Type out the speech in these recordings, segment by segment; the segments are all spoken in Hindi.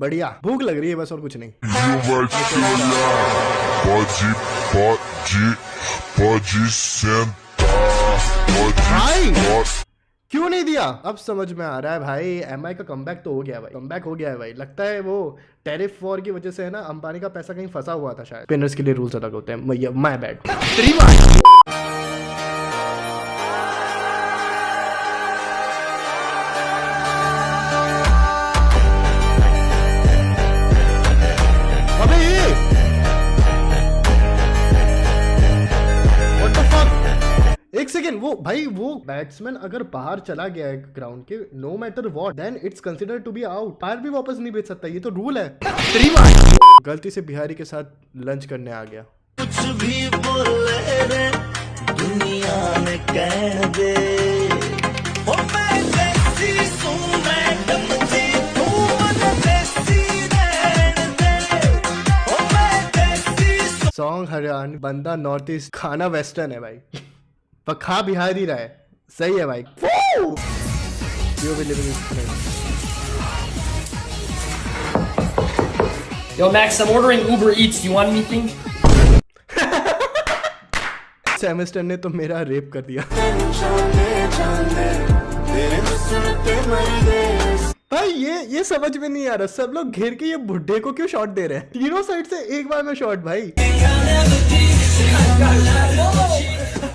बढ़िया, भूख लग रही है बस और कुछ नहीं। भाई क्यों नहीं दिया? अब समझ में आ रहा है भाई, एमआई का कमबैक तो हो गया भाई, कमबैक हो गया है भाई। लगता है वो टैरिफ वॉर की वजह से है ना, अंबानी का पैसा कहीं फंसा हुआ था शायद। स्पिनर्स के लिए रूल्स अलग होते हैं, माय बैड। अबे ये व्हाट द फक, एक सेकेंड, वो भाई वो बैट्समैन अगर बाहर चला गया है ग्राउंड के, no matter what, then it's consider to be out. बाहर भी वापस नहीं भेज सकता, ये तो रूल है। गलती से बिहारी के साथ लंच करने आ गया। कुछ भी बोले रे दुनिया में कह दे, ओ मैं देसी हूँ मैडम जी, तू मन देसी रहने दे, ओ मैं देसी। सॉन्ग हरियाणा, बंदा नॉर्थ ईस्ट, खाना वेस्टर्न है भाई। पर खा बिहारी रहा है, सही है भाई। You will live in this. Yo, Max, I'm ordering Uber Eats. Do you want anything? Semester ने तो मेरा रेप कर दिया। भाई ये समझ में नहीं आ रहा, सब लोग घेर के ये बुड्ढे को क्यों शॉट दे रहे हैं? तीनों साइड से एक बार में शॉट भाई।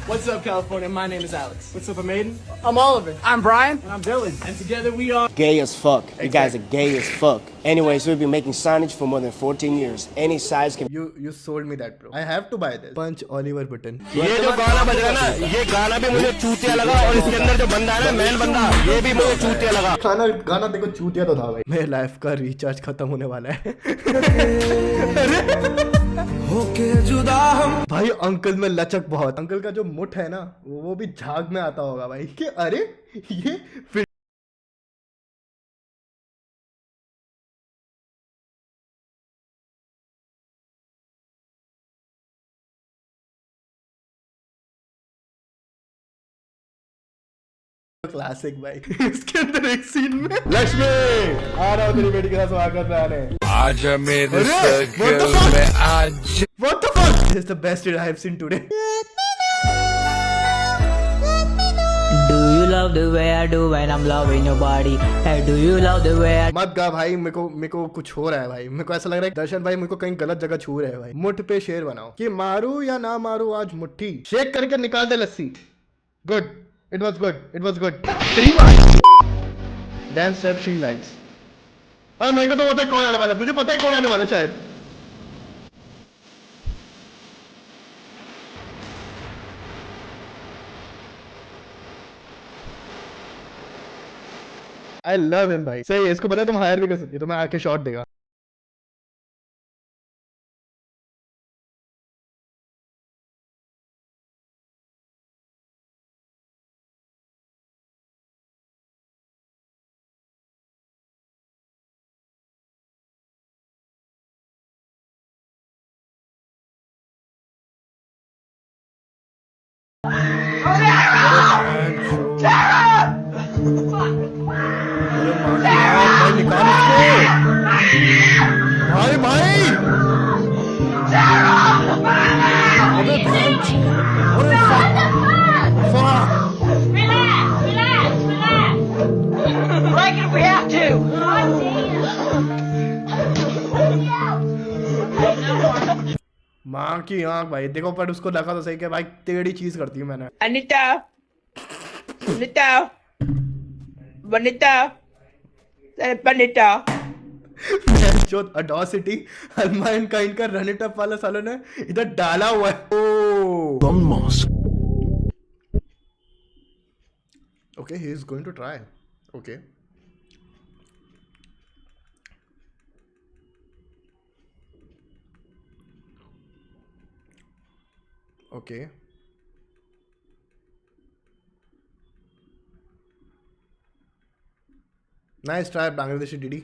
What's up, California? My name is Alex. What's up, Maiden? I'm Oliver. I'm Brian. And I'm Dylan. And together we are Gay as fuck. You guys are gay as fuck. Anyways, we've been making signage for more than 14 years. Any size can. You sold me that, bro. I have to buy this. Punch Oliver Button. ये जो गाना बज रहा है ना, ये गाना भी मुझे चूतिया लगा, और इसके अंदर जो बंदा है ना, मैन बंदा, ये भी मुझे चूतिया लगा। गाना देखो चूतिया तो था भाई। मेरे लाइफ का रिचार्ज खत्म होने वाला है। होके जुदा हम भाई अंकल में लचक बहुत, अंकल का जो मुठ है ना, वो भी झाग में आता होगा भाई कि अरे ये क्लासिक भाई। इसके अंदर एक सीन में लक्ष्मी आ रहा हूँ तेरी बेटी के साथ स्वागत में आने। आज मेरे what the fuck? में आज What the fuck? This is the best I have seen today. Do you love the way I do when I'm loving your body? Hey, do you love the way I... मत गा भाई, मेरे को कुछ हो रहा है भाई। मेरे को ऐसा लग रहा है दर्शन भाई मेरे को कहीं गलत जगह छू रहे हैं भाई। मुठ पे शेर बनाओ कि मारू या ना मारू, आज मुट्ठी शेक करके निकाल दे lassi. Good, it was good, it was good. 3 dance step 3 lines. और मेरे को तो पता है कौन आने वाला है, मुझे पता है कौन आने वाला है शायद। आई लव हिम भाई। सही है, इसको पता है तुम हायर भी कर सकती हो, तो मैं आके शॉट देगा। भाई निकाल इसको भाई भाई। अबे भैंस, अरे fuck. Break it if we have to! माँ की आंख भाई, देखो पर उसको लगा तो सही कि भाई टेढ़ी चीज करती हूँ मैंने। Anita! Anita! Bonita! Bonita! जो अडॉसिटी हनुमान का इनका रन इट अप वाला सालों ने इधर डाला हुआ है। Okay, he is going to try. Okay okay nice try Bangladeshi डीडी।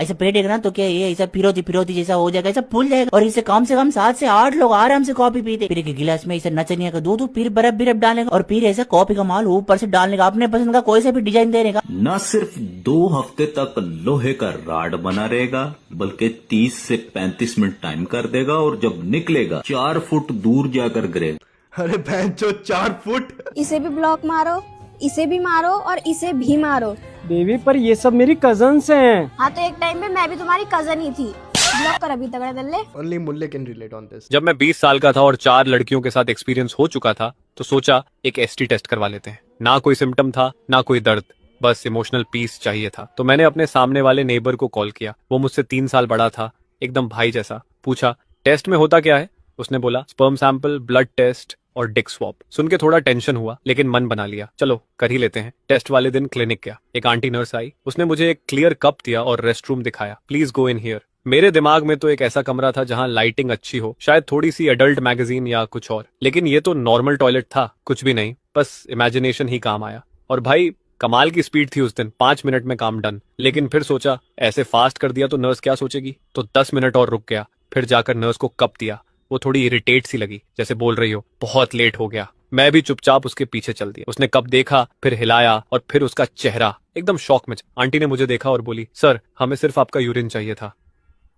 ऐसा पेटेगा ना तो क्या ये ऐसा फिरोती फिरोती जैसा हो जाएगा, ऐसा फूल जाएगा। और इसे कम से कम 7 से 8 लोग आराम से कॉफी पीते। फिर एक गिलास में ऐसा नचनिया का दूध, फिर बर्फ डालेगा और फिर ऐसा कॉफी का माल ऊपर से डालने का, अपने पसंद का कोई सा भी डिजाइन देने का। न सिर्फ 2 हफ्ते तक लोहे का राड बना रहेगा, बल्कि 30 से 35 मिनट टाइम कर देगा और जब निकलेगा 4 फुट दूर जाकर गिरेगा। अरे भैंचो 4 फुट। इसे भी ब्लॉक मारो, इसे भी मारो और इसे भी मारो। बेबी पर ये सब मेरी कजन्स हैं। हाँ तो एक टाइम पे मैं भी तुम्हारी कजन ही थी। ब्लॉक कर अभी तगड़े दल्ले। Only मुल्ले can relate on this. जब मैं 20 साल का था और 4 लड़कियों के साथ एक्सपीरियंस हो चुका था तो सोचा एक एसटी टेस्ट करवा लेते हैं। ना कोई सिम्टम था, ना कोई दर्द, बस इमोशनल पीस चाहिए था। तो मैंने अपने सामने वाले नेबर को कॉल किया। वो मुझसे 3 साल बड़ा था, एकदम भाई जैसा। पूछा टेस्ट में होता क्या है? उसने बोला स्पर्म सैंपल, ब्लड टेस्ट और डिक स्वैप। सुन के थोड़ा टेंशन हुआ लेकिन मन बना लिया, चलो कर ही लेते हैं। टेस्ट वाले दिन क्लिनिक गया। एक आंटी नर्स आई, उसने मुझे एक क्लियर कप दिया और रेस्ट रूम दिखाया। Please go in here. मेरे दिमाग में तो एक ऐसा कमरा था जहां लाइटिंग अच्छी हो, शायद थोड़ी सी एडल्ट मैगजीन या कुछ और, लेकिन ये तो नॉर्मल टॉयलेट था, कुछ भी नहीं, बस इमेजिनेशन ही काम आया। और भाई कमाल की स्पीड थी उस दिन, 5 मिनट में काम डन। लेकिन फिर सोचा ऐसे फास्ट कर दिया तो नर्स क्या सोचेगी, तो 10 मिनट और रुक गया। फिर जाकर नर्स को कप दिया। वो थोड़ी इरिटेट सी लगी, जैसे बोल रही हो बहुत लेट हो गया। मैं भी चुपचाप उसके पीछे चल दिया। उसने कप देखा, फिर हिलाया और फिर उसका चेहरा एकदम शॉक में। आंटी ने मुझे देखा और बोली सर हमें सिर्फ आपका यूरिन चाहिए था।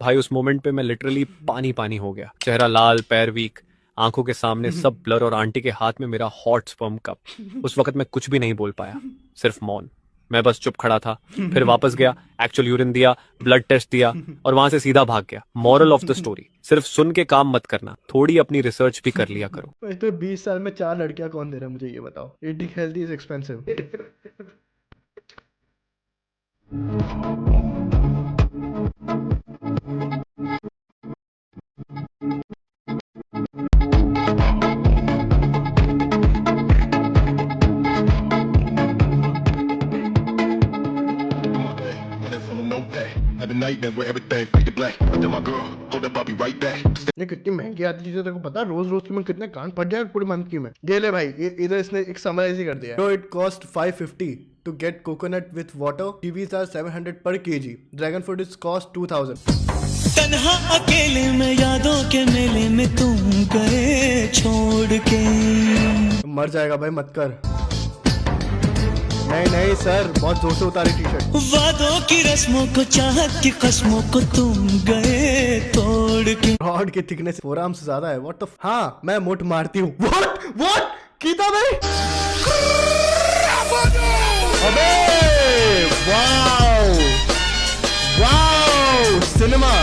भाई उस मोमेंट पे मैं लिटरली पानी पानी हो गया। चेहरा लाल, पैर वीक, आंखों के सामने सब ब्लर और आंटी के हाथ में मेरा हॉट स्पर्म कप। उस वक्त मैं कुछ भी नहीं बोल पाया, सिर्फ मौन। मैं बस चुप खड़ा था। फिर वापस गया, एक्चुअल यूरिन दिया, ब्लड टेस्ट दिया और वहां से सीधा भाग गया। मॉरल ऑफ द स्टोरी, सिर्फ सुन के काम मत करना, थोड़ी अपनी रिसर्च भी कर लिया करो। तो 20 साल में 4 लड़कियां कौन दे रहा है मुझे ये बताओ। Eating healthy is expensive. ये कितनी महंगी आती चीजें तेरे को पता? रोज रोज की मैं कितने कान फट जाए पूरे मंथ की में। ये ले भाई, ये इधर इसने एक समराइज ही कर दिया। So it cost 550 to get coconut with water. Kiwis are 700 per kg. Dragon fruit is cost 2000. तन्हा अकेले में यादों के मेले में तुम गए छोड़ के। मर जाएगा भाई, मत कर। नहीं नहीं सर, बहुत जोर से उतारी टी शर्ट। वादों की रस्मों को, चाहत की कस्मों को तुम गए तोड़ के। रॉड की थिकनेस 4 आर्म से ज्यादा है। व्हाट द हाँ, मैं मुठ मारती हूँ। व्हाट कीता भाई? अबे wow wow cinema.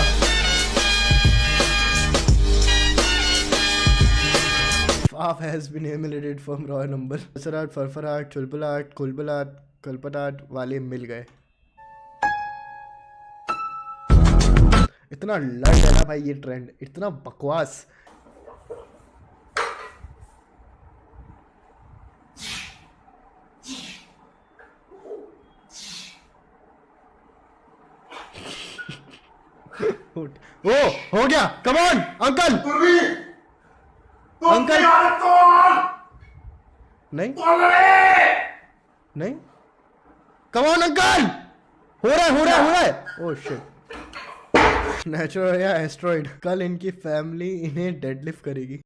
Faf has been emulated from raw number. Sarat, फरफराट, चुलबुलाट, कुलबुलाट, कलपटाट वाले मिल गए। इतना लड़ है ना भाई ये ट्रेंड, इतना बकवास। ओ हो गया, कम ऑन अंकल। अंकल नहीं नहीं, कम ऑन अंकल। हो रहा है। Oh shit. नेचुरल या एस्ट्रॉइड। कल इनकी फैमिली इन्हें डेडलिफ्ट करेगी।